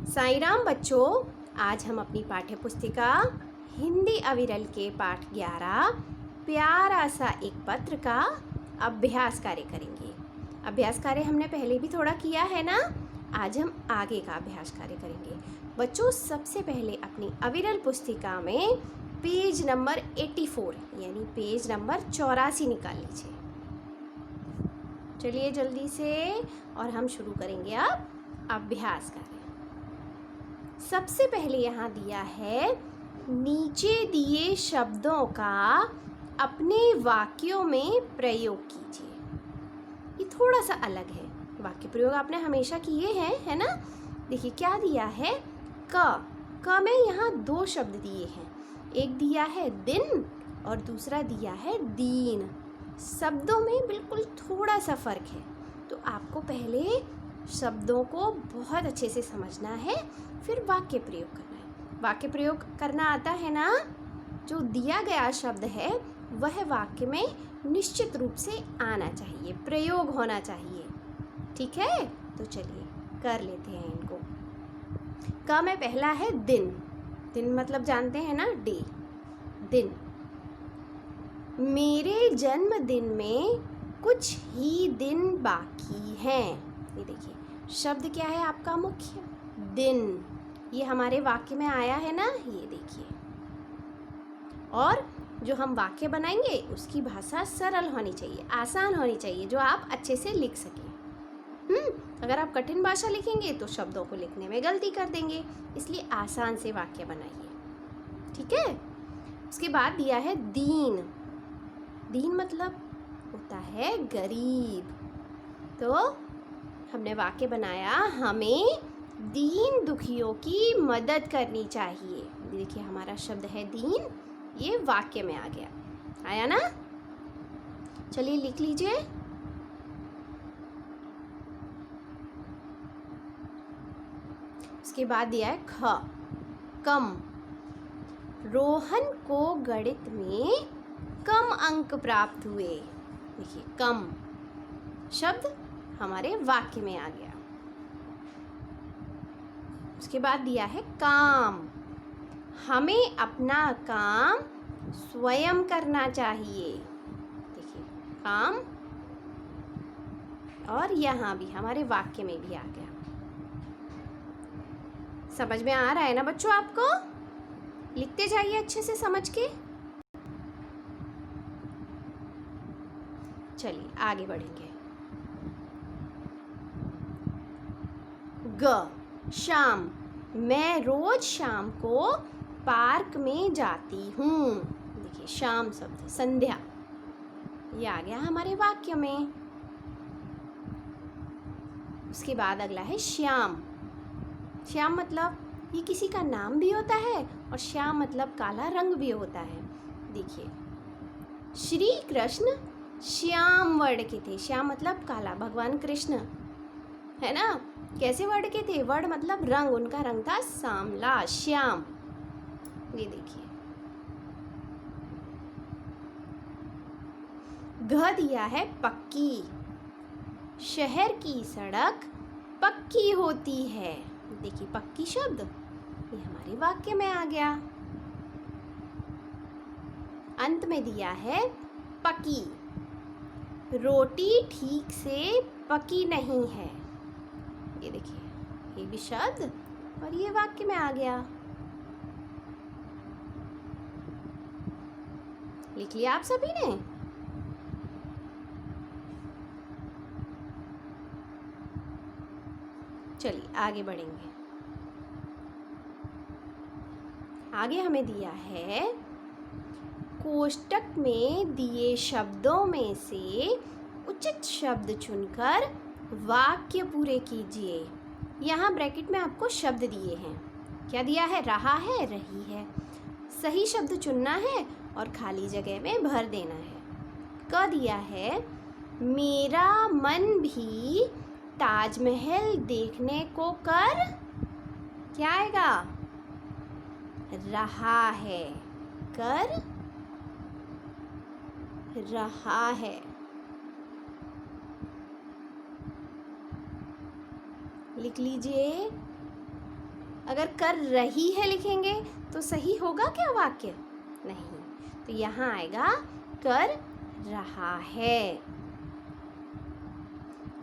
साईं राम बच्चों, आज हम अपनी पाठ्य पुस्तिका हिंदी अविरल के पाठ 11 प्यारा सा एक पत्र का अभ्यास कार्य करेंगे। अभ्यास कार्य हमने पहले भी थोड़ा किया है ना। आज हम आगे का अभ्यास कार्य करेंगे। बच्चों, सबसे पहले अपनी अविरल पुस्तिका में पेज नंबर 84 यानी पेज नंबर 84 निकाल लीजिए। चलिए जल्दी से, और हम शुरू करेंगे अब अभ्यास कार्य। सबसे पहले यहाँ दिया है, नीचे दिए शब्दों का अपने वाक्यों में प्रयोग कीजिए। ये थोड़ा सा अलग है। वाक्य प्रयोग आपने हमेशा किए हैं, है ना। देखिए क्या दिया है, क में यहाँ दो शब्द दिए हैं। एक दिया है दिन और दूसरा दिया है दीन। शब्दों में बिल्कुल थोड़ा सा फर्क है, तो आपको पहले शब्दों को बहुत अच्छे से समझना है, फिर वाक्य प्रयोग करना है। वाक्य प्रयोग करना आता है ना। जो दिया गया शब्द है वह वाक्य में निश्चित रूप से आना चाहिए, प्रयोग होना चाहिए। ठीक है, तो चलिए कर लेते हैं इनको। क में पहला है दिन। दिन मतलब जानते हैं ना, डे, दिन। मेरे जन्मदिन में कुछ ही दिन बाकी हैं। ये देखिए, शब्द क्या है आपका मुख्य, दिन। ये हमारे वाक्य में आया है ना, ये देखिए। और जो हम वाक्य बनाएंगे उसकी भाषा सरल होनी चाहिए, आसान होनी चाहिए, जो आप अच्छे से लिख सकें। अगर आप कठिन भाषा लिखेंगे तो शब्दों को लिखने में गलती कर देंगे, इसलिए आसान से वाक्य बनाइए। ठीक है। उसके बाद दिया है दीन। दीन मतलब होता है गरीब। तो हमने वाक्य बनाया, हमें दीन दुखियों की मदद करनी चाहिए। देखिए हमारा शब्द है दीन, ये वाक्य में आ गया, आया ना। चलिए लिख लीजिए। उसके बाद दिया है ख, कम। रोहन को गणित में कम अंक प्राप्त हुए। देखिए कम शब्द हमारे वाक्य में आ गया। उसके बाद दिया है काम। हमें अपना काम स्वयं करना चाहिए। देखिए काम, और यहाँ भी हमारे वाक्य में भी आ गया। समझ में आ रहा है ना बच्चों आपको। लिखते जाइए अच्छे से समझ के। चलिए आगे बढ़ेंगे। ग, शाम। मैं रोज शाम को पार्क में जाती हूँ। देखिए शाम शब्द संध्या, ये आ गया हमारे वाक्य में। उसके बाद अगला है श्याम। श्याम मतलब ये किसी का नाम भी होता है, और श्याम मतलब काला रंग भी होता है। देखिए श्री कृष्ण श्याम वर्ण के थे। श्याम मतलब काला, भगवान कृष्ण, है ना। कैसे वर्ण के थे, वर्ण मतलब रंग, उनका रंग था सांवला, श्याम। ये देखिए घ दिया है पक्की। शहर की सड़क पक्की होती है। देखिए पक्की शब्द ये हमारे वाक्य में आ गया। अंत में दिया है पकी। रोटी ठीक से पकी नहीं है। ये देखिए, ये भी शब्द और ये वाक्य में आ गया। लिख लिया आप सभी ने। चलिए आगे बढ़ेंगे। आगे हमें दिया है, कोष्टक में दिए शब्दों में से उचित शब्द चुनकर वाक्य पूरे कीजिए। यहाँ ब्रैकेट में आपको शब्द दिए हैं। क्या दिया है, रहा है, रही है। सही शब्द चुनना है और खाली जगह में भर देना है। क दिया है, मेरा मन भी ताजमहल देखने को कर, क्या आएगा, रहा है, कर रहा है। लिख लीजिए। अगर कर रही है लिखेंगे तो सही होगा क्या वाक्य? नहीं, तो यहाँ आएगा कर रहा है।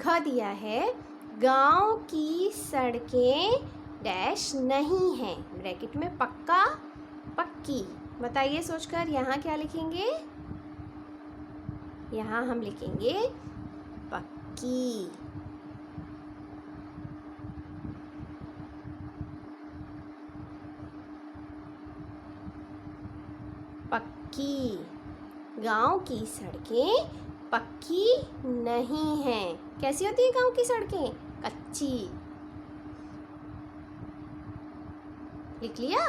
ख दिया है गांव की सड़कें डैश नहीं हैं, ब्रैकेट में पक्का पक्की। बताइए सोचकर यहाँ क्या लिखेंगे? यहाँ हम लिखेंगे पक्की। पक्की, गांव की सड़कें पक्की नहीं हैं। कैसी होती है गांव की सड़कें? कच्ची। लिख लिया?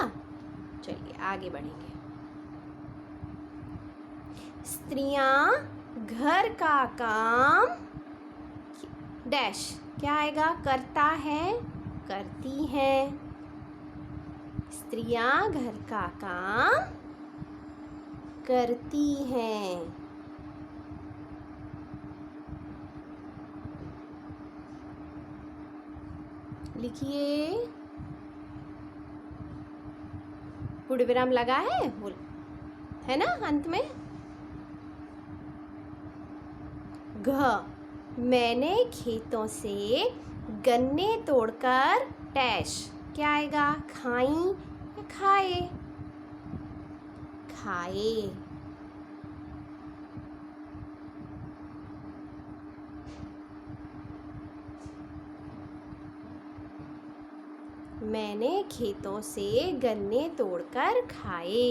चलिए आगे बढ़ेंगे। स्त्रियां घर का काम डैश क्या आएगा? करता है, करती हैं। स्त्रियां घर का काम करती हैं। लिखिए। पूर्ण विराम लगा है, बोल है ना अंत में। घ मैंने खेतों से गन्ने तोड़कर डैश क्या आएगा? खाई या खाए? खाए। मैंने खेतों से गन्ने तोड़कर खाए।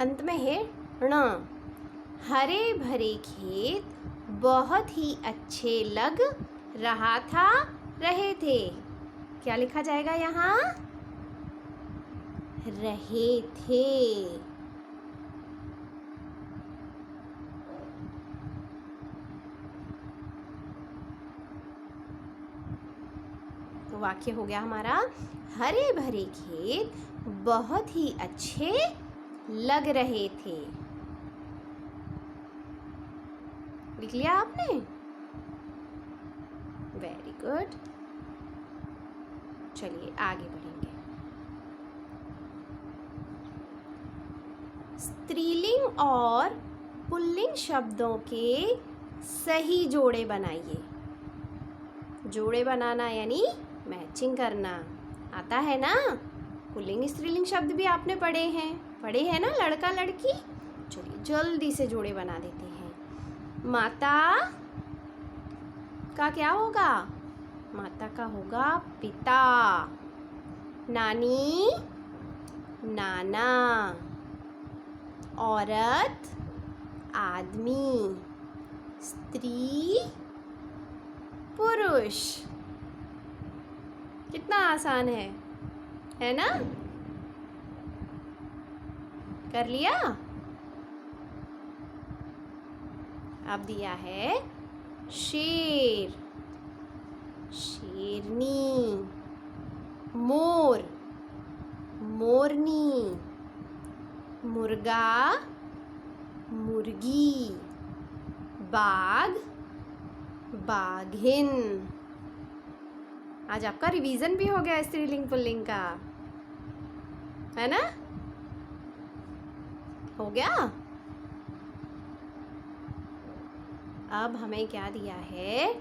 अंत में है ण हरे भरे खेत बहुत ही अच्छे लग रहा था, रहे थे। क्या लिखा जाएगा यहाँ? रहे थे। तो वाक्य हो गया हमारा हरे भरे खेत बहुत ही अच्छे लग रहे थे। लिख लिया आपने? Very good. चलिए आगे बढ़ेंगे। स्त्रीलिंग और पुल्लिंग शब्दों के सही जोड़े बनाइए। जोड़े बनाना यानी मैचिंग करना। आता है ना? पुल्लिंग स्त्रीलिंग शब्द भी आपने पढ़े हैं ना लड़का लड़की। चलिए जल्दी से जोड़े बना देते हैं। माता का क्या होगा? माता का होगा पिता। नानी नाना। औरत आदमी। स्त्री पुरुष। कितना आसान है ना? कर लिया? अब दिया है शेर, शेरनी, मोर, मोरनी, मुर्गा, मुर्गी, बाघ, बाघिन। आज आपका रिवीजन भी हो गया स्त्रीलिंग पुल्लिंग का, है ना? हो गया? अब हमें क्या दिया है?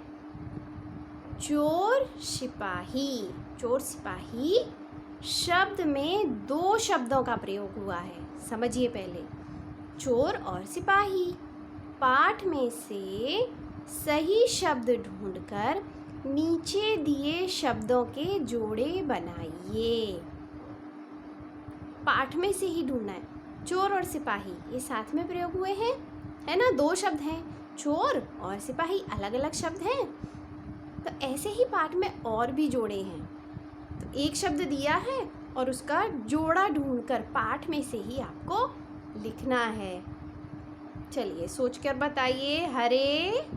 चोर सिपाही। चोर सिपाही शब्द में दो शब्दों का प्रयोग हुआ है। समझिए पहले, चोर और सिपाही। पाठ में से सही शब्द ढूंढकर नीचे दिए शब्दों के जोड़े बनाइए। पाठ में से ही ढूंढना है। चोर और सिपाही ये साथ में प्रयोग हुए हैं, है ना? दो शब्द हैं, चोर और सिपाही अलग अलग शब्द हैं। तो ऐसे ही पाठ में और भी जोड़े हैं। तो एक शब्द दिया है और उसका जोड़ा ढूंढकर पाठ में से ही आपको लिखना है। चलिए सोचकर बताइए। हरे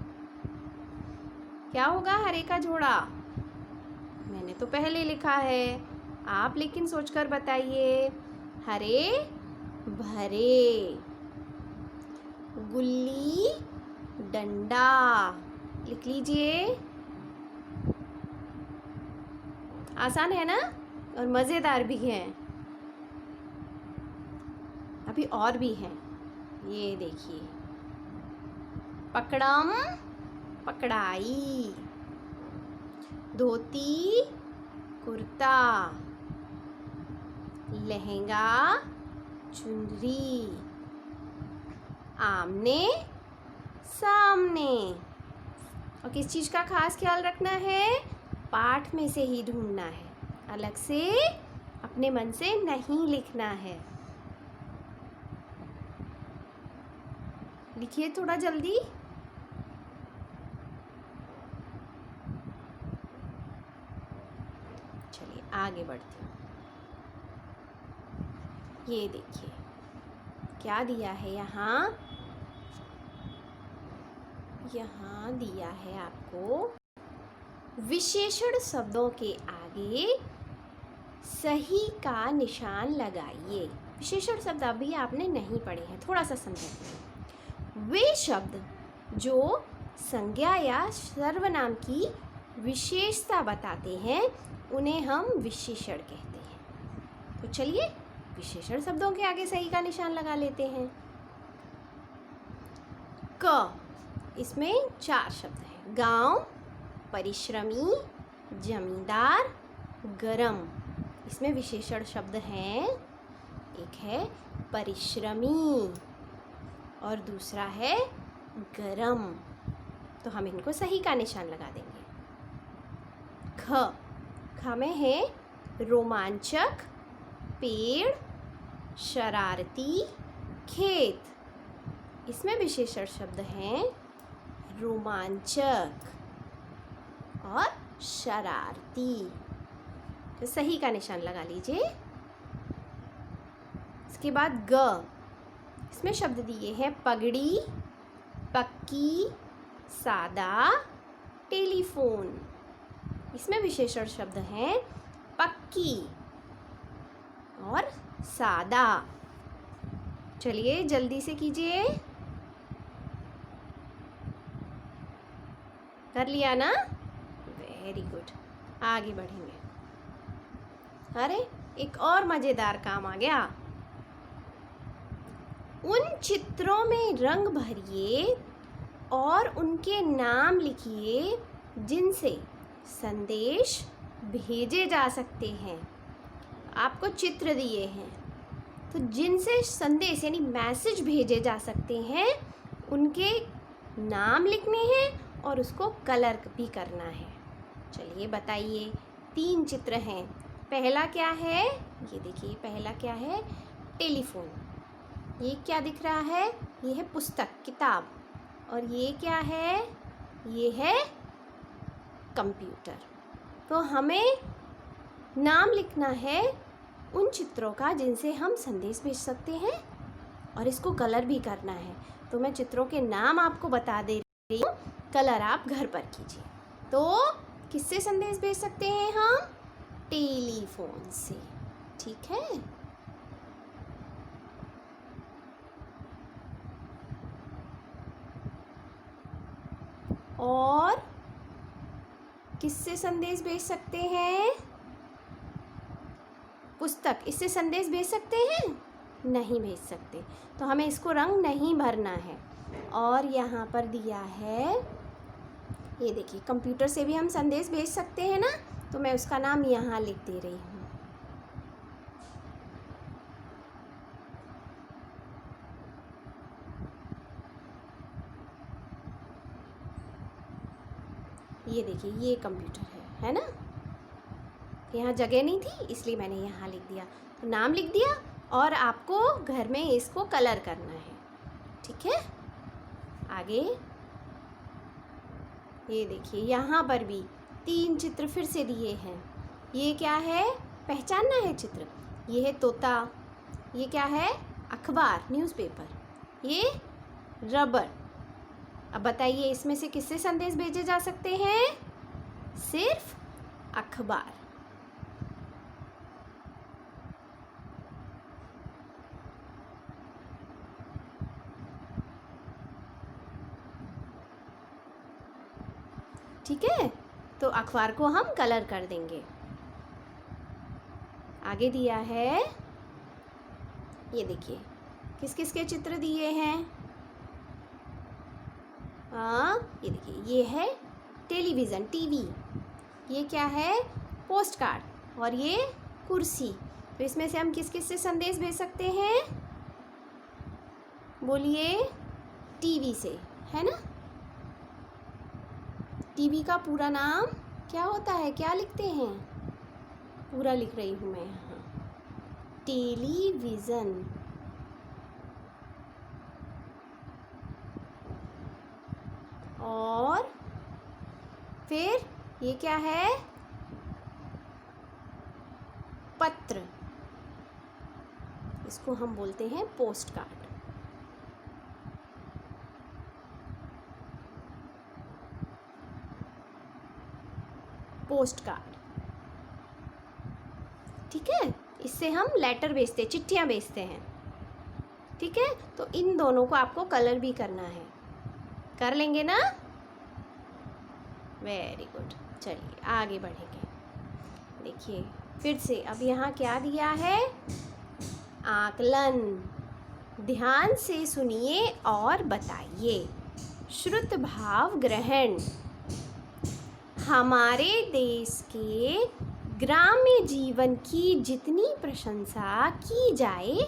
क्या होगा? हरे का जोड़ा मैंने तो पहले लिखा है, आप लेकिन सोचकर बताइए। हरे भरे। गुल्ली डंडा। लिख लीजिए। आसान है ना, और मज़ेदार भी हैं। अभी और भी हैं, ये देखिए, पकड़म पकड़ाई, धोती कुर्ता, लहंगा चुनरी, आमने सामने। और किस चीज़ का खास ख्याल रखना है? पाठ में से ही ढूंढना है, अलग से अपने मन से नहीं लिखना है। लिखिए थोड़ा जल्दी। चलिए आगे बढ़ते हैं। ये देखिए क्या दिया है यहाँ। यहाँ दिया है आपको विशेषण शब्दों के आगे सही का निशान लगाइए। विशेषण शब्द अभी आपने नहीं पढ़े हैं, थोड़ा सा समझिए। वे शब्द जो संज्ञा या सर्वनाम की विशेषता बताते हैं उन्हें हम विशेषण कहते हैं। तो चलिए विशेषण शब्दों के आगे सही का निशान लगा लेते हैं। क, इसमें 4 शब्द हैं। गांव, परिश्रमी, जमींदार, गरम। इसमें विशेषण शब्द हैं, एक है परिश्रमी और दूसरा है गरम। तो हम इनको सही का निशान लगा देंगे। ख, ख में है रोमांचक, पेड़, शरारती, खेत। इसमें विशेषण शब्द हैं रोमांचक और शरारती। तो सही का निशान लगा लीजिए। इसके बाद ग, इसमें शब्द दिए हैं पगड़ी, पक्की, सादा, टेलीफोन। इसमें विशेषण शब्द हैं पक्की और सादा। चलिए जल्दी से कीजिए। कर लिया ना? वेरी गुड, आगे बढ़ेंगे। अरे एक और मज़ेदार काम आ गया। उन चित्रों में रंग भरिए और उनके नाम लिखिए जिनसे संदेश भेजे जा सकते हैं। आपको चित्र दिए हैं, तो जिनसे संदेश यानी मैसेज भेजे जा सकते हैं उनके नाम लिखने हैं और उसको कलर भी करना है। चलिए बताइए। 3 चित्र हैं। पहला क्या है? ये देखिए, पहला क्या है? टेलीफोन। ये क्या दिख रहा है? ये है पुस्तक, किताब। और ये क्या है? ये है कंप्यूटर। तो हमें नाम लिखना है उन चित्रों का जिनसे हम संदेश भेज सकते हैं और इसको कलर भी करना है। तो मैं चित्रों के नाम आपको बता दे रही हूँ, कलर आप घर पर कीजिए। तो किससे संदेश भेज सकते हैं हम? टेलीफोन से, ठीक है। और किससे संदेश भेज सकते हैं? पुस्तक, इससे संदेश भेज सकते हैं? नहीं भेज सकते। तो हमें इसको रंग नहीं भरना है। और यहाँ पर दिया है, ये देखिए, कंप्यूटर से भी हम संदेश भेज सकते हैं ना, तो मैं उसका नाम यहाँ लिख दे रही हूँ। ये देखिए, ये कंप्यूटर है ना। यहाँ जगह नहीं थी इसलिए मैंने यहाँ लिख दिया। तो नाम लिख दिया और आपको घर में इसको कलर करना है, ठीक है। आगे ये देखिए, यहाँ पर भी 3 चित्र फिर से दिए हैं। ये क्या है? पहचानना है चित्र। ये है तोता। ये क्या है? अखबार, न्यूज़पेपर। ये रबर। अब बताइए इसमें से किससे संदेश भेजे जा सकते हैं? सिर्फ अखबार। ठीक है, तो अखबार को हम कलर कर देंगे। आगे दिया है, ये देखिए किस किस के चित्र दिए हैं। हाँ, ये देखिए ये है टेलीविज़न, टीवी। ये क्या है, पोस्ट कार्ड। और ये कुर्सी। तो इसमें से हम किस किस से संदेश भेज सकते हैं, बोलिए, टीवी से, है ना। टीवी का पूरा नाम क्या होता है, क्या लिखते हैं, पूरा लिख रही हूँ मैं यहाँ, टेलीविज़न। और फिर ये क्या है, पत्र। इसको हम बोलते हैं पोस्ट कार्ड। पोस्ट कार्ड, ठीक है। इससे हम लेटर भेजते, चिट्ठियां भेजते हैं, ठीक है। तो इन दोनों को आपको कलर भी करना है, कर लेंगे ना। वेरी गुड, चलिए आगे बढ़ेंगे। देखिए फिर से, अब यहाँ क्या दिया है, आकलन। ध्यान से सुनिए और बताइए। श्रुत भाव ग्रहण। हमारे देश के ग्राम्य जीवन की जितनी प्रशंसा की जाए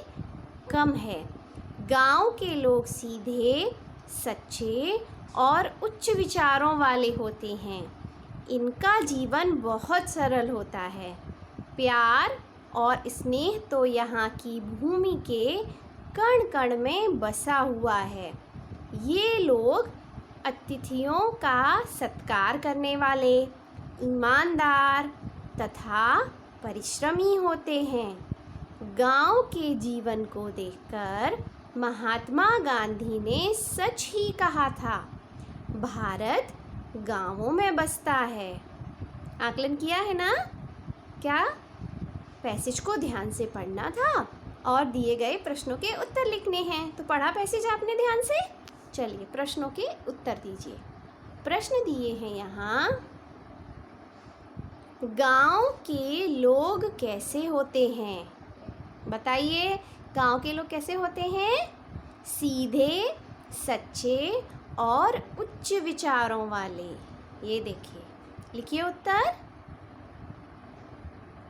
कम है। गांव के लोग सीधे, सच्चे और उच्च विचारों वाले होते हैं। इनका जीवन बहुत सरल होता है। प्यार और स्नेह तो यहाँ की भूमि के कण कण में बसा हुआ है। ये लोग अतिथियों का सत्कार करने वाले, ईमानदार तथा परिश्रमी होते हैं। गांव के जीवन को देखकर महात्मा गांधी ने सच ही कहा था, भारत गांवों में बसता है। आकलन किया है ना, क्या पैसेज को ध्यान से पढ़ना था और दिए गए प्रश्नों के उत्तर लिखने हैं। तो पढ़ा पैसेज आपने ध्यान से, चलिए प्रश्नों के उत्तर दीजिए। प्रश्न दिए हैं यहाँ, गांव के लोग कैसे होते हैं, बताइए। गांव के लोग कैसे होते हैं, सीधे, सच्चे और उच्च विचारों वाले। ये देखिए, लिखिए उत्तर।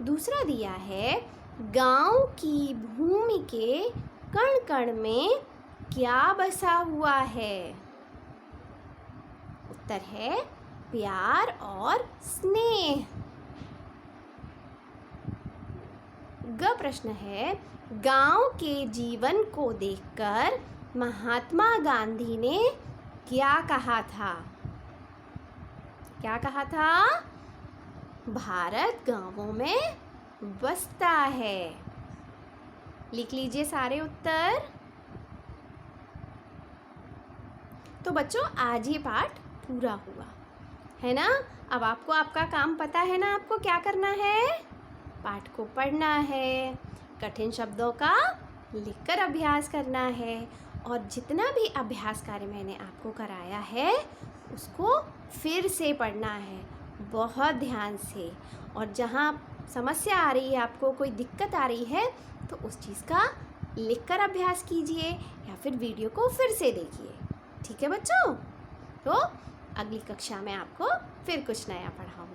दूसरा दिया है, गांव की भूमि के कण कण में क्या बसा हुआ है। उत्तर है प्यार और स्नेह। ग प्रश्न है, गांव के जीवन को देखकर महात्मा गांधी ने क्या कहा था। क्या कहा था, भारत गांवों में बसता है। लिख लीजिए सारे उत्तर। तो बच्चों आज ये पाठ पूरा हुआ है ना। अब आपको आपका काम पता है ना, आपको क्या करना है, पाठ को पढ़ना है, कठिन शब्दों का लिखकर अभ्यास करना है, और जितना भी अभ्यास कार्य मैंने आपको कराया है उसको फिर से पढ़ना है बहुत ध्यान से। और जहाँ समस्या आ रही है, आपको कोई दिक्कत आ रही है, तो उस चीज़ का लिखकर अभ्यास कीजिए या फिर वीडियो को फिर से देखिए, ठीक है बच्चों। तो अगली कक्षा में आपको फिर कुछ नया पढ़ाऊंगी।